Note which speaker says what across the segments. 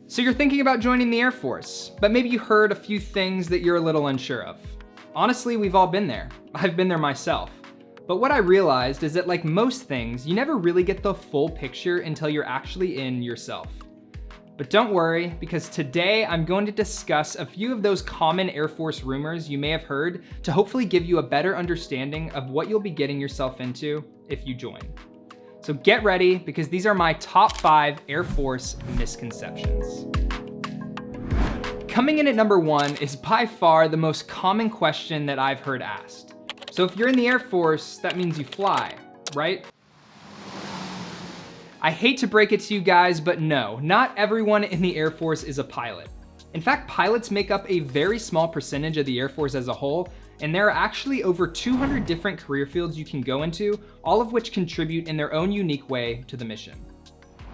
Speaker 1: So you're thinking about joining the Air Force, but maybe you heard a few things that you're a little unsure of. Honestly, we've all been there. I've been there myself. But what I realized is that like most things, you never really get the full picture until you're actually in yourself. But don't worry, because today I'm going to discuss a few of those common Air Force rumors you may have heard to hopefully give you a better understanding of what you'll be getting yourself into if you join. So get ready, because these are my top 5 Air Force misconceptions. Coming in at number 1 is by far the most common question that I've heard asked. So if you're in the Air Force, that means you fly, right? I hate to break it to you guys, but no, not everyone in the Air Force is a pilot. In fact, pilots make up a very small percentage of the Air Force as a whole, and there are actually over 200 different career fields you can go into, all of which contribute in their own unique way to the mission.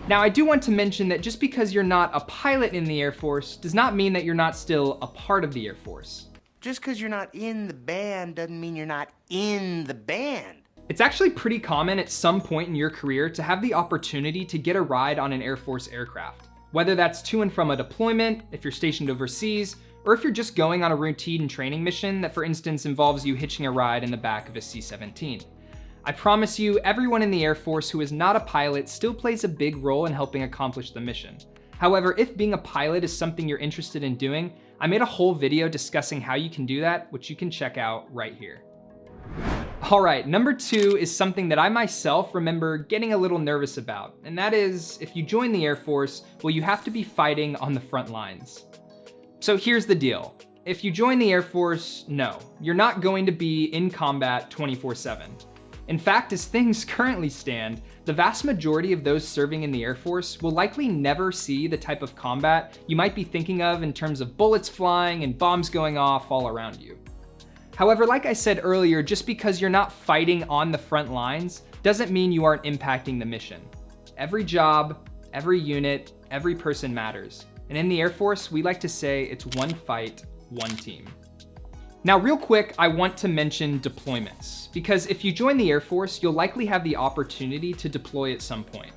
Speaker 1: Now, I do want to mention that just because you're not a pilot in the Air Force does not mean that you're not still a part of the Air Force.
Speaker 2: Just because you're not in the band doesn't mean you're not in the band.
Speaker 1: It's actually pretty common at some point in your career to have the opportunity to get a ride on an Air Force aircraft, whether that's to and from a deployment, if you're stationed overseas, or if you're just going on a routine training mission that, for instance, involves you hitching a ride in the back of a C-17. I promise you, everyone in the Air Force who is not a pilot still plays a big role in helping accomplish the mission. However, if being a pilot is something you're interested in doing, I made a whole video discussing how you can do that, which you can check out right here. All right, number 2 is something that I myself remember getting a little nervous about, and that is, if you join the Air Force, will you have to be fighting on the front lines? So here's the deal. If you join the Air Force, no, you're not going to be in combat 24/7. In fact, as things currently stand, the vast majority of those serving in the Air Force will likely never see the type of combat you might be thinking of in terms of bullets flying and bombs going off all around you. However, like I said earlier, just because you're not fighting on the front lines doesn't mean you aren't impacting the mission. Every job, every unit, every person matters. And in the Air Force, we like to say it's one fight, one team. Now, real quick, I want to mention deployments, because if you join the Air Force, you'll likely have the opportunity to deploy at some point.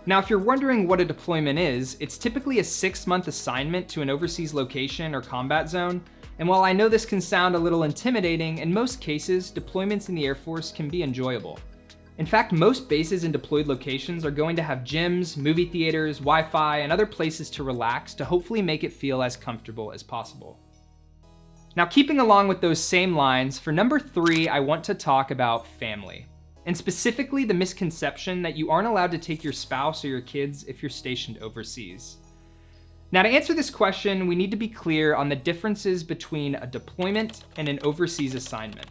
Speaker 1: Now, if you're wondering what a deployment is, it's typically a 6-month assignment to an overseas location or combat zone. And while I know this can sound a little intimidating, in most cases, deployments in the Air Force can be enjoyable. In fact, most bases in deployed locations are going to have gyms, movie theaters, Wi-Fi, and other places to relax to hopefully make it feel as comfortable as possible. Now, keeping along with those same lines, for number 3, I want to talk about family. And specifically the misconception that you aren't allowed to take your spouse or your kids if you're stationed overseas. Now, to answer this question, we need to be clear on the differences between a deployment and an overseas assignment.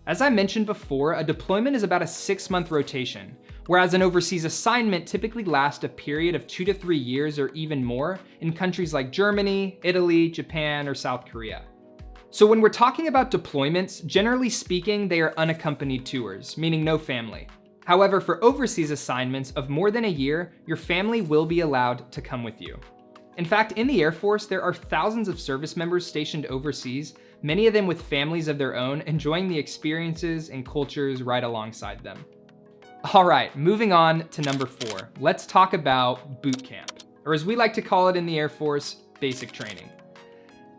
Speaker 1: As I mentioned before, a deployment is about a 6-month rotation, whereas an overseas assignment typically lasts a period of 2 to 3 years or even more in countries like Germany, Italy, Japan, or South Korea. So when we're talking about deployments, generally speaking, they are unaccompanied tours, meaning no family. However, for overseas assignments of more than a year, your family will be allowed to come with you. In fact, in the Air Force, there are thousands of service members stationed overseas, many of them with families of their own, enjoying the experiences and cultures right alongside them. All right, moving on to number 4. Let's talk about boot camp, or as we like to call it in the Air Force, basic training.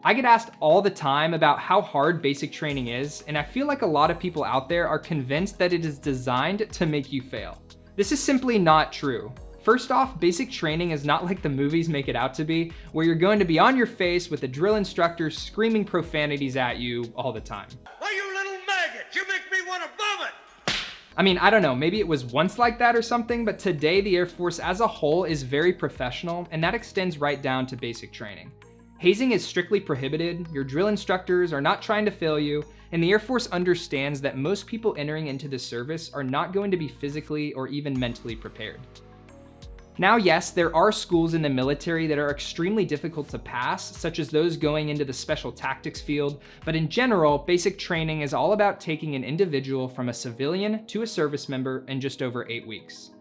Speaker 1: I get asked all the time about how hard basic training is, and I feel like a lot of people out there are convinced that it is designed to make you fail. This is simply not true. First off, basic training is not like the movies make it out to be, where you're going to be on your face with a drill instructor screaming profanities at you all the time.
Speaker 2: Why, you little maggot! You make me want to vomit!
Speaker 1: I mean, I don't know, maybe it was once like that or something, but today the Air Force as a whole is very professional, and that extends right down to basic training. Hazing is strictly prohibited, your drill instructors are not trying to fail you, and the Air Force understands that most people entering into the service are not going to be physically or even mentally prepared. Now, yes, there are schools in the military that are extremely difficult to pass, such as those going into the special tactics field, but in general, basic training is all about taking an individual from a civilian to a service member in just over 8 weeks.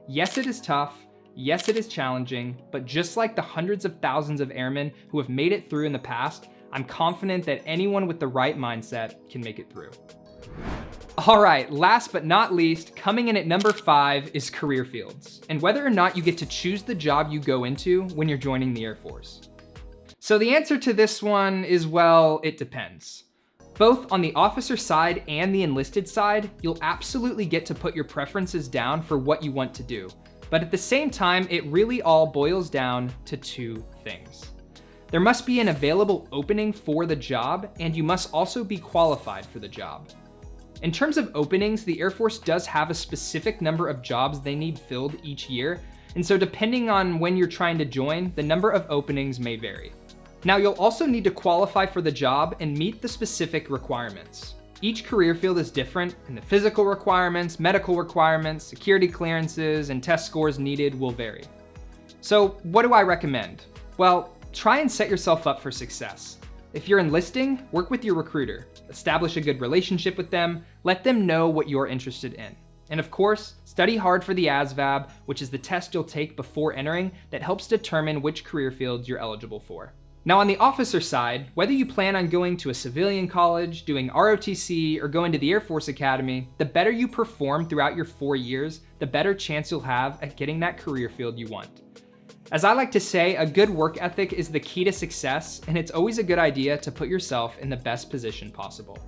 Speaker 1: Yes, it is tough. Yes, it is challenging, but just like the hundreds of thousands of airmen who have made it through in the past, I'm confident that anyone with the right mindset can make it through. All right, last but not least, coming in at number 5 is career fields, and whether or not you get to choose the job you go into when you're joining the Air Force. So the answer to this one is, well, it depends. Both on the officer side and the enlisted side, you'll absolutely get to put your preferences down for what you want to do. But at the same time, it really all boils down to 2 things. There must be an available opening for the job, and you must also be qualified for the job. In terms of openings, the Air Force does have a specific number of jobs they need filled each year, and so depending on when you're trying to join, the number of openings may vary. Now, you'll also need to qualify for the job and meet the specific requirements. Each career field is different, and the physical requirements, medical requirements, security clearances, and test scores needed will vary. So, what do I recommend? Well, try and set yourself up for success. If you're enlisting, work with your recruiter. Establish a good relationship with them, let them know what you're interested in. And of course, study hard for the ASVAB, which is the test you'll take before entering that helps determine which career fields you're eligible for. Now on the officer side, whether you plan on going to a civilian college, doing ROTC, or going to the Air Force Academy, the better you perform throughout your 4 years, the better chance you'll have at getting that career field you want. As I like to say, a good work ethic is the key to success, and it's always a good idea to put yourself in the best position possible.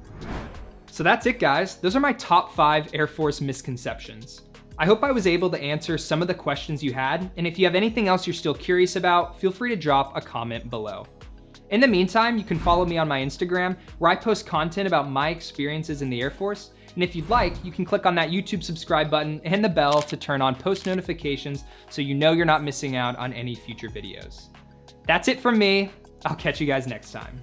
Speaker 1: So that's it, guys. Those are my top 5 Air Force misconceptions. I hope I was able to answer some of the questions you had, and if you have anything else you're still curious about, feel free to drop a comment below. In the meantime, you can follow me on my Instagram, where I post content about my experiences in the Air Force, and if you'd like, you can click on that YouTube subscribe button and the bell to turn on post notifications so you know you're not missing out on any future videos. That's it from me. I'll catch you guys next time.